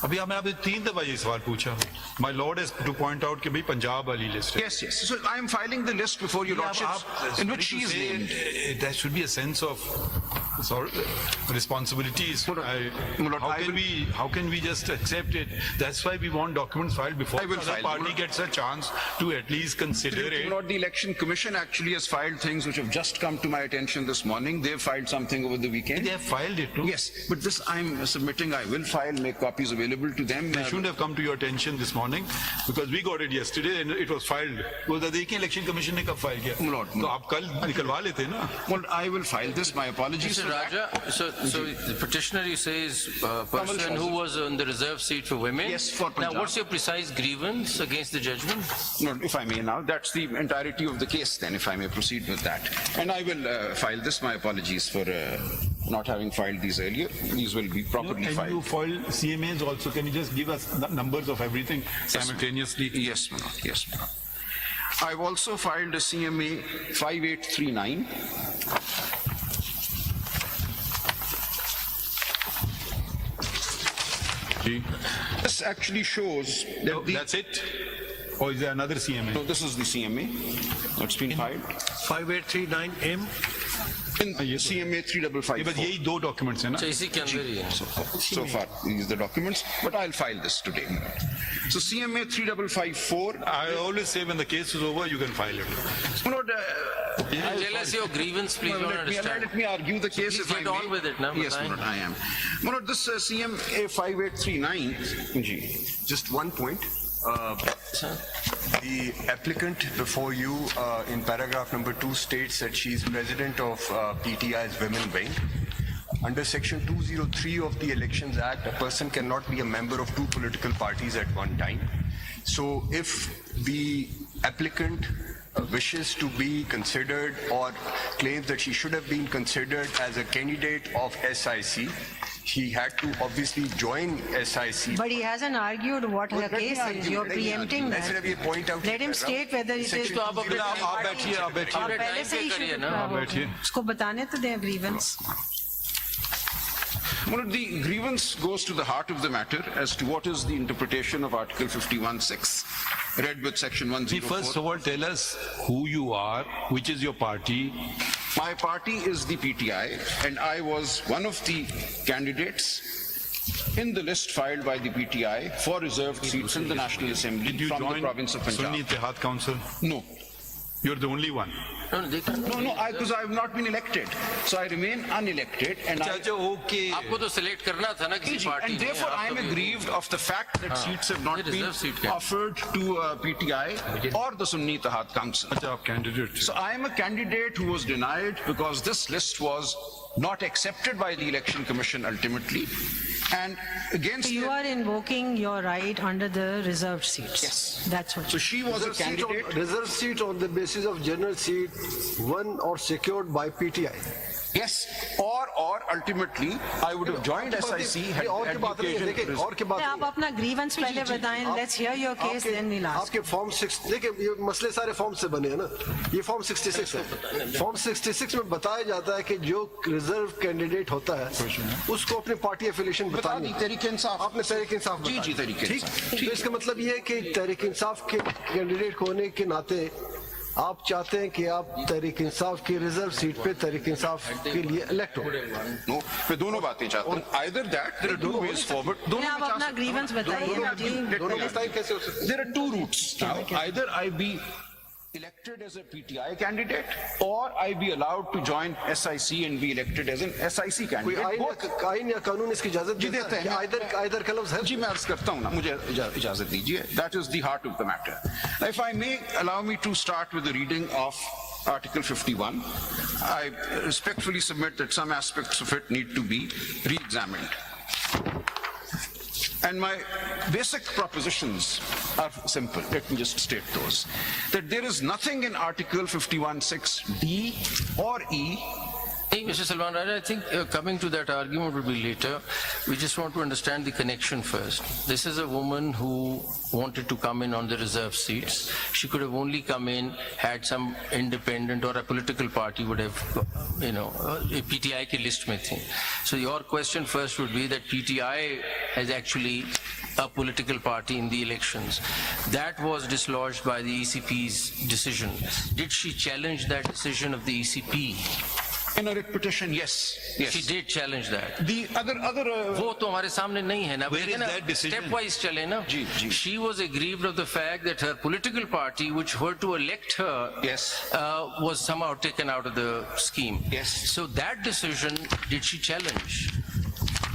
अभी हमें अभी 3 दफा ये सवाल पूछा. My lord has to point out कि भाई पंजाब वाली list है. Yes, yes. So I am filing the list before your lordship, in which she is named. There should be a sense of responsibilities. How can we just accept it? That's why we want documents filed before I will the other file. party gets a chance to at least consider it. Lord, the Election Commission actually has filed things which have just come to my attention this morning. They have filed something over the weekend. They have filed it too. Yes, but this I'm submitting. I will file, make copies available to them. They shouldn't have come to your attention this morning because we got it yesterday and it was filed. वो तो देखिए Election Commission ने कब file किया? तो आप कल निकलवा लेते ना? Well, I will file this. My apologies. Mr. Raja, so the petitioner, you say, is a person who was on the reserve seat for women. Yes, for Punjab. Now, what's your precise grievance against the judgment? No, if I may now, that's the entirety of the case then, if I may proceed with that. And I will file this. My apologies for not having filed these earlier. These will be properly And filed. you filed CMAs also. Can you just give us the numbers of everything simultaneously? Yes, my lord. Yes, my lord. I've also filed a CMA 5839. This actually shows that That's it? Or is there another CMA? No, this is the CMA that's been filed. 5839M. In CMA 3554. बस यही 2 documents हैं ना? So, इसी के अंदर ही है. So far, these are the documents, but I'll file this today. So CMA 3554. I always say when the case is over, you can file it. Lord, Tell us your grievance, please. don't understand. let me argue the case Please if I get on may. with it now, Yes, बताएं. Lord, I am. Lord, this CMA 5839. Ji. Just one point. Sir? The applicant before you in paragraph number 2 states that she is president of PTI's Women Wing. Under section 203 of the Elections Act, a person cannot be a member of 2 political parties at one time. So if the applicant wishes to be considered or claims that she should have been considered as a candidate of SIC, he had to obviously join SIC. But he hasn't argued what her case is. You're preempting Let's that. point out. Let him state whether it is. Section तो आप अपने आप बैठिए, आप बैठिए. आप पहले से ही करिए शुरू ना. आप बैठिए. उसको बताने तो दें grievance. Well, the grievance goes to the heart of the matter as to what is the interpretation of Article 51(6), read with Section See, 104. first of all, tell us who you are, which is your party. My party is the PTI, and I was one of the candidates in the list filed by the PTI for reserved seats in the National Assembly Did you from the join province of Punjab. Sunni Ittihad Council? No. You're the only one. No, they can't. No, because I have not been elected. So I remain unelected, and okay. आपको तो select करना था ना किसी party and ने. therefore आप I am तो aggrieved of the fact that seats have not ये been reserve seat क्या? offered to PTI or the Sunni Ittihad Council. अच्छा, आप candidate. So I am a candidate who was denied because this list was not accepted by the Election Commission ultimately. And against You the- are invoking your right under the reserved seats. Yes. That's what. So she was a candidate. Reserve seat on the basis of general seat won or secured by PTI. Yes. Or ultimately I would have joined SIC had और की had the बात नहीं है, occasion. देखिए और की बात आप नहीं है। अपना grievance पहले बताएं. आप- Let's hear your case, आपके- then we'll ask. आपके फॉर्म 6 देखिए ये मसले सारे फॉर्म से बने हैं ना ये फॉर्म 66 है फॉर्म 66 में बताया जाता है कि जो रिजर्व कैंडिडेट होता है उसको अपनी पार्टी एफिलिएशन बता बतानी दी तहरीक इंसाफ. आपने तहरीक इंसाफ जी, बताया। जी, तहरीक ठीक इंसाफ। तो इसका मतलब ये है कि तहरीक इंसाफ के कैंडिडेट होने के नाते आप चाहते हैं कि आप तहरीक इंसाफ की रिजर्व सीट पे तहरीक इंसाफ के लिए इलेक्ट हो No, मैं दोनों बातें चाहता हूँ. Either that, there are two ways forward. दोनों आप में जा अपना सकते हैं. grievance बताइए जी. दोनों बताएं कैसे हो सकता है There are two routes now. Either I be elected as a PTI candidate or I be allowed to join SIC and be elected as an SIC कोई candidate. Both. आइन या कानून इसकी इजाजत जी, देते हैं. आइदर का लफ्ज है जी मैं अर्ज करता हूँ ना मुझे इजाजत दीजिए. That is the heart of the matter. Now, if I may allow me to start with the reading of Article 51, I respectfully submit that some aspects of it need to be re-examined. And my basic propositions are simple. Let me just state those. That there is nothing in Article 51(6) D or E Hey, Mr. Salman Raja, I think coming to that argument will be later. We just want to understand the connection first. This is a woman who wanted to come in on the reserve seats. She could have only come in had some independent or a political party would have, PTI ki list mein thi. So your question first would be that PTI has actually a political party in the elections. That was dislodged by the ECP's decision. Did she challenge that decision of the ECP? In a writ petition, yes. She did challenge that. The other वो तो हमारे सामने नहीं है ना. Where is that decision? Step wise चले ना. जी, जी. She was aggrieved of the fact that her political party, which were to elect her, Yes. was somehow taken out of the scheme. Yes. So that decision, did she challenge?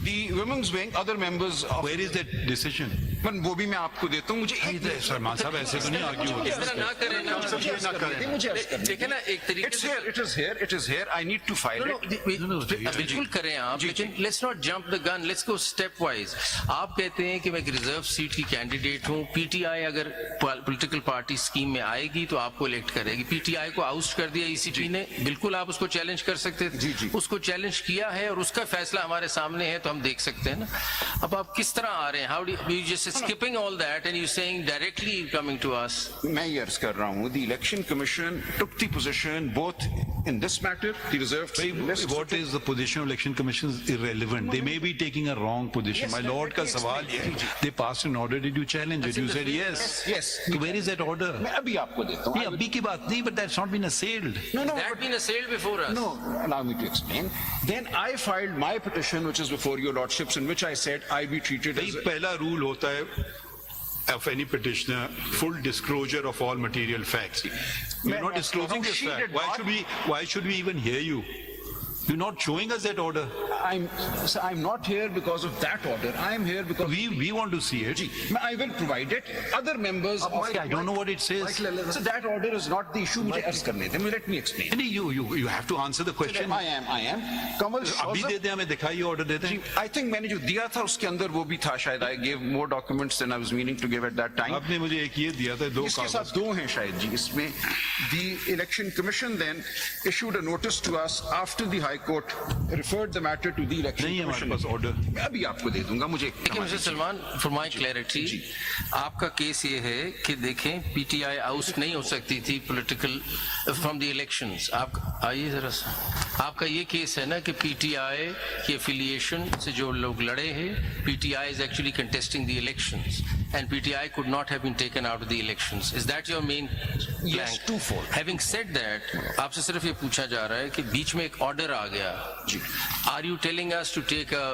The women's wing, other members of... Where is that decision? Man, वो भी मैं आपको देता हूँ, मुझे एक minute- Salman साहब ऐसे तो नहीं आर्ग्यू इस तरह ना करें ना. देखें ना एक तरीके It's से. here, it is here. I need to file No, it. बिल्कुल करें आप, लेकिन let's not jump the gun, let's go step wise. आप कहते हैं कि मैं एक रिजर्व सीट की कैंडिडेट हूँ, पीटीआई अगर पॉलिटिकल पार्टी स्कीम में आएगी तो आपको इलेक्ट करेगी. पीटीआई को आउस्ट कर दिया ईसीपी ने, बिल्कुल आप उसको चैलेंज कर सकते थे. उसको चैलेंज किया है और उसका फैसला हमारे सामने है तो हम देख सकते हैं ना. अब आप किस तरह आ रहे हैं? How do you just skipping all that and you saying directly coming to us? मैं ये अर्ज कर रहा हूँ, the election commission took the position both in this matter, the reserved list. What is the position of election commission is irrelevant. They may be taking a wrong position. My lord का सवाल ये, they passed an order. Did you challenge it? You said yes. Yes. So where is that order? मैं अभी आपको देता हूँ. नहीं अभी की बात नहीं, but that's not been assailed. No, That been assailed before us. No, allow me to explain. Then I filed my petition, which is before your lordships, in which I said I be treated भाई as... पहला rule होता है of any petitioner, full disclosure of all material facts. You're not disclosing this she fact. did not. Why should we even hear you? You're not showing us that order. I'm not here because of that order. I'm here because... We want to see it. I will provide it. Other members of... I don't know what it says. So that order is not the issue. मुझे अर्ज करने दें. Let me explain. नहीं, you have to answer the question. I am. Kamal अभी दे दें हमें दिखाइए order दे दें. I think मैंने जो दिया था उसके अंदर वो भी था शायद. I gave more documents than I was meaning to give at that time. आपने मुझे एक ये दिया था, दो इसके कागज. साथ दो हैं शायद जी इसमें. The election commission then issued a notice to us after the High Court referred the matter to the election नहीं है हमारे commission. पास order. मैं अभी आपको दे दूंगा. मुझे देखिए mister Salman, for my clarity, आपका केस ये है कि देखें पीटीआई आउट नहीं हो सकती थी पॉलिटिकल फ्रॉम द इलेक्शंस. आप आइए जरा सा. आपका ये केस है ना कि पीटीआई के एफिलिएशन से जो लोग लड़े हैं, PTI is actually contesting the elections and PTI could not have been taken out of the elections. Is that your main plank? Yes, twofold. Having said that, आपसे सिर्फ ये पूछा जा रहा है कि बीच में एक ऑर्डर आ गया. Are you telling us to take a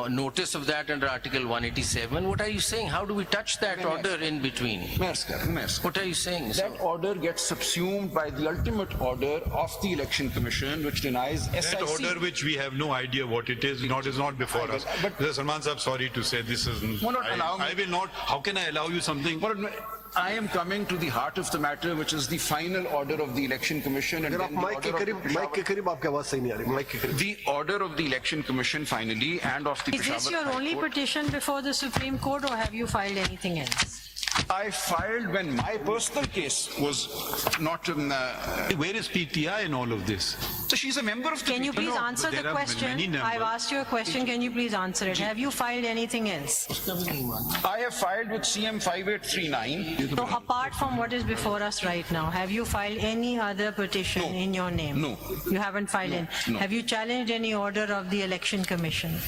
notice of that under Article 187? What are you saying? How do we touch that order in between? मैं अर्ज कर रहा हूं. What are you saying? sir? That order gets subsumed by the ultimate order of the election commission, which denies SIC. That order which we have no idea what it is, is not before us. But- Mr. Salman Sahab, sorry to say this is. Will not allow me- I will not. How can I allow you something? But I am coming to the heart of the matter, which is the final order of the election commission. And अगर then आप the mic के order of करीब Peshawar- आपकी आवाज सही नहीं आ रही. Mic के करीब. The order of the election commission finally and of the Is this Peshawar your High only Court. petition before the Supreme Court or have you filed anything else? I filed when my personal case was not in... Where is PTI in all of this? so she's a member of the... Can you please no, answer there the are many question? numbers. I've asked you a question, can you please answer it? Have you filed anything else? I have filed with CM 5839. So apart from what is before us right now, have you filed any other petition No. in your name? No. You haven't filed any? No. Have you challenged any order of the Election Commission?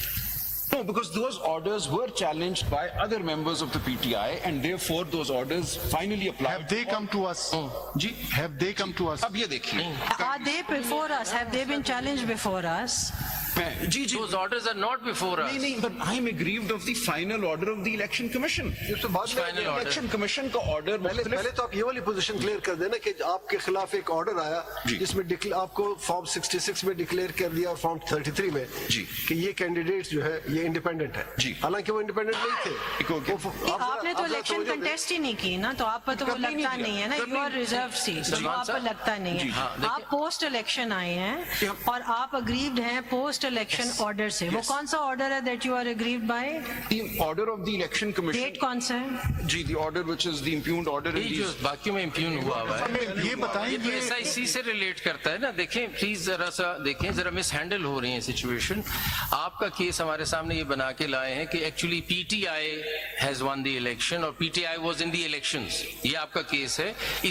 No, because those orders were challenged by other members of the PTI, and therefore those orders finally applied. Have they come to us? Ji, Have they come to us? अब ये देखिए. Are they before us? Have they been challenged before us? Ji, ji. Those orders are not before us. नहीं, but I am aggrieved of the final order of the election commission. ये तो बाद में Final order. Election commission का order पहले तो आप ये वाली पोजीशन क्लियर कर देना कि आपके खिलाफ एक ऑर्डर आया जी। जिसमें आपको फॉर्म 66 में डिक्लेयर कर दिया और फॉर्म 33 में जी। कि ये कैंडिडेट जो है ये इंडिपेंडेंट है. जी। हालांकि वो इंडिपेंडेंट नहीं थे. आपने तो इलेक्शन कंटेस्ट ही नहीं की ना, तो आप पर तो वो कभी नहीं लगता किया, नहीं है ना. कभी यू आर नहीं रिजर्व सीट, तो सलमान आप पर साहब। लगता नहीं जी, है. हाँ, देखिए। आप पोस्ट इलेक्शन आए हैं और आप अग्रीव्ड हैं पोस्ट पोस्ट इलेक्शन ऑर्डर से, वो कौन सा ऑर्डर है that you are aggrieved by? The order of the election commission. Date कौन सा है? Ji, the order which is the impugned order in ये जो these. बाकियों में इम्प्यून हुआ हुआ है, ये बताएं ये तो ये ऐसा इसी से रिलेट करता है ना। देखें प्लीज, जरा सा देखें, जरा मिस हैंडल हो रही है सिचुएशन। आपका केस हमारे सामने ये बना के लाए हैं कि actually PTI has won the election और PTI was in the elections, ये आपका केस है। इसी